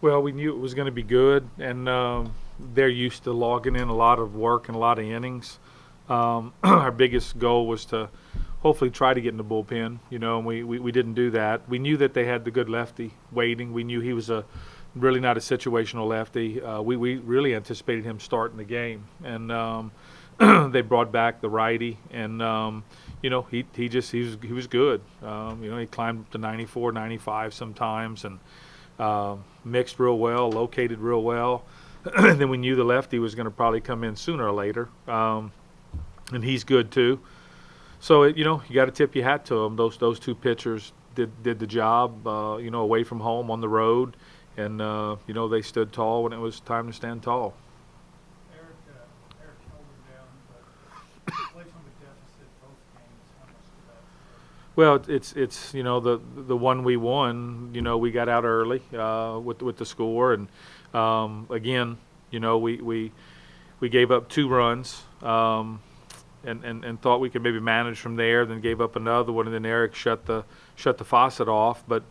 Well, we knew it was going to be good, and they're used to logging in a lot of work and a lot of innings. Our biggest goal was to hopefully try to get in the bullpen, and we didn't do that. We knew that they had the good lefty waiting. We knew he was really not a situational lefty. We really anticipated him starting the game, and they brought back the righty, and he was good. He climbed up to 94, 95 sometimes, and mixed real well, located real well. And then we knew the lefty was going to probably come in sooner or later, and he's good too. So you got to tip your hat to them. Those two pitchers did the job. Away from home on the road, and they stood tall when it was time to stand tall. Eric held him down, but away from a deficit both games. How much did that hurt? Well, it's the one we won. We got out early with the score, and again, we gave up 2 runs. And thought we could maybe manage from there, then gave up another one, and then Eric shut the faucet off. But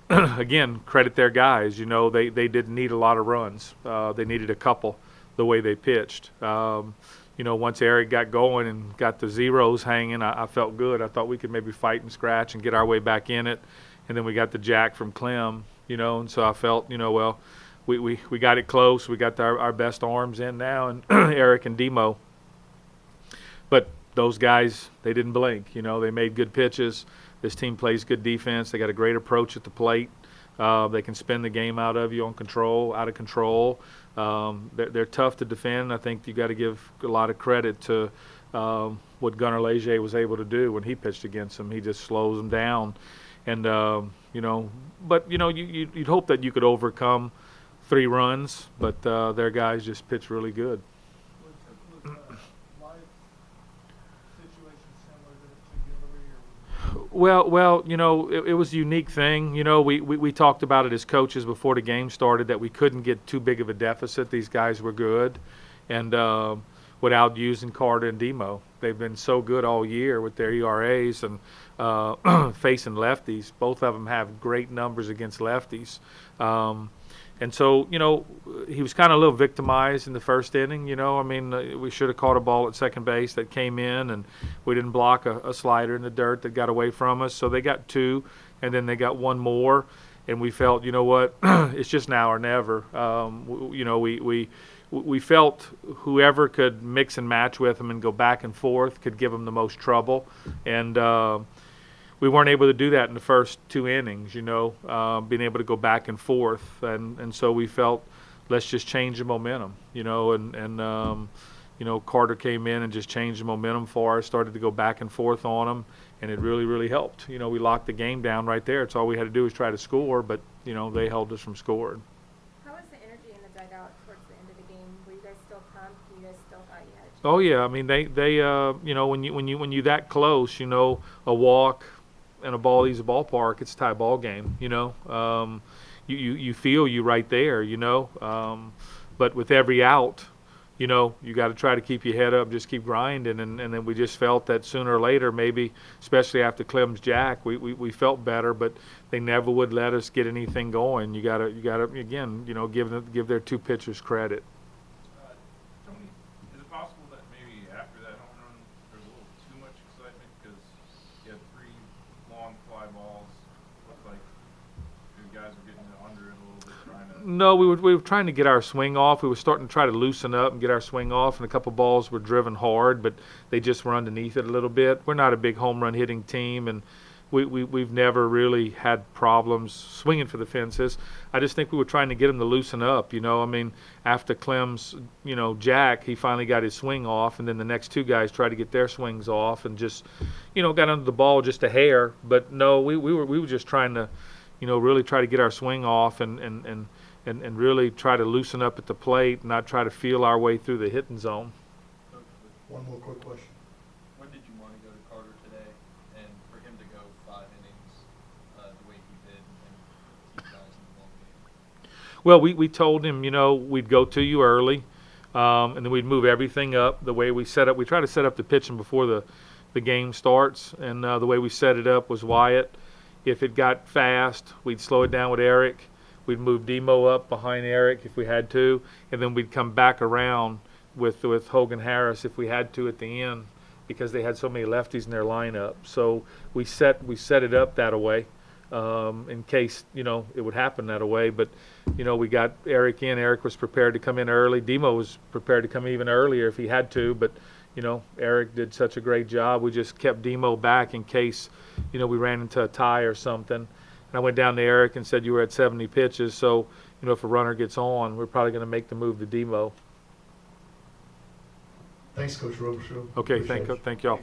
again, credit their guys. They didn't need a lot of runs. They needed a couple the way they pitched. Once Eric got going and got the zeros hanging, I felt good. I thought we could maybe fight and scratch and get our way back in it. And then we got the jack from Clem, and so I felt, well, we got it close. We got our best arms in now, and Eric and Demo. But those guys, they didn't blink. They made good pitches. This team plays good defense. They got a great approach at the plate. They can spin the game out of you out of control. They're tough to defend. I think you got to give a lot of credit to what Gunnar Leger was able to do when he pitched against them. He just slows them down. And, but, you'd hope that you could overcome 3 runs, but their guys just pitched really good. Well, it was a unique thing. We talked about it as coaches before the game started that we couldn't get too big of a deficit. These guys were good, and without using Carter and Demo, they've been so good all year with their ERAs and facing lefties. Both of them have great numbers against lefties. And so, he was kind of a little victimized in the first inning. We should have caught a ball at second base that came in, and we didn't block a slider in the dirt that got away from us. So they got 2, and then they got 1 more, and we felt, what, it's just now or never. We felt whoever could mix and match with them and go back and forth could give them the most trouble, and we weren't able to do that in the first 2 innings, being able to go back and forth. And so we felt, let's just change the momentum, Carter came in and just changed the momentum for us, started to go back and forth on them, and it really, really helped. We locked the game down right there. It's all we had to do was try to score, but, they held us from scoring. How was the energy in the dugout towards the end of the game? Were you guys still pumped? You guys still thought you had a chance? Oh, yeah. I mean, they when you that close, a walk – and a ball leaves the ballpark, it's a tie ball game, you feel you right there, but with every out, you got to try to keep your head up, just keep grinding, and then we just felt that sooner or later, maybe, especially after Clem's jack, we felt better, but they never would let us get anything going. You gotta again, give their 2 pitchers credit. Tony, is it possible that maybe after that home run, there's a little too much excitement because you had 3 long fly balls? Looked like the guys were getting under it a little bit, trying to. No, we were trying to get our swing off. We were starting to try to loosen up and get our swing off, and a couple balls were driven hard, but they just were underneath it a little bit. We're not a big home run hitting team, and we've never really had problems swinging for the fences. I just think we were trying to get him to loosen up. After Clem's jack, he finally got his swing off, and then the next 2 guys tried to get their swings off and just got under the ball just a hair. But no, we were just trying to really try to get our swing off and really try to loosen up at the plate and not try to feel our way through the hitting zone. One more quick question. When did you want to go to Carter today, and for him to go 5 innings the way he did and keep guys in the ball game? Well, we told him, we'd go to you early, and then we'd move everything up the way we set up. We try to set up the pitching before the game starts, and the way we set it up was Wyatt. If it got fast, we'd slow it down with Eric. we'd move Demo up behind Eric if we had to, and then we'd come back around with Hogan Harris if we had to at the end, because they had so many lefties in their lineup. So we set it up that way, in case, you know, it would happen that way. But, you know, we got Eric in. Eric was prepared to come in early. Demo was prepared to come even earlier if he had to, but, you know, Eric did such a great job. We just kept Demo back in case, you know, we ran into a tie or something. And I went down to Eric and said, you were at 70 pitches, so, you know, if a runner gets on, we're probably going to make the move to Demo. Thanks, Coach Robichaux. Okay, Appreciate it. thank y'all.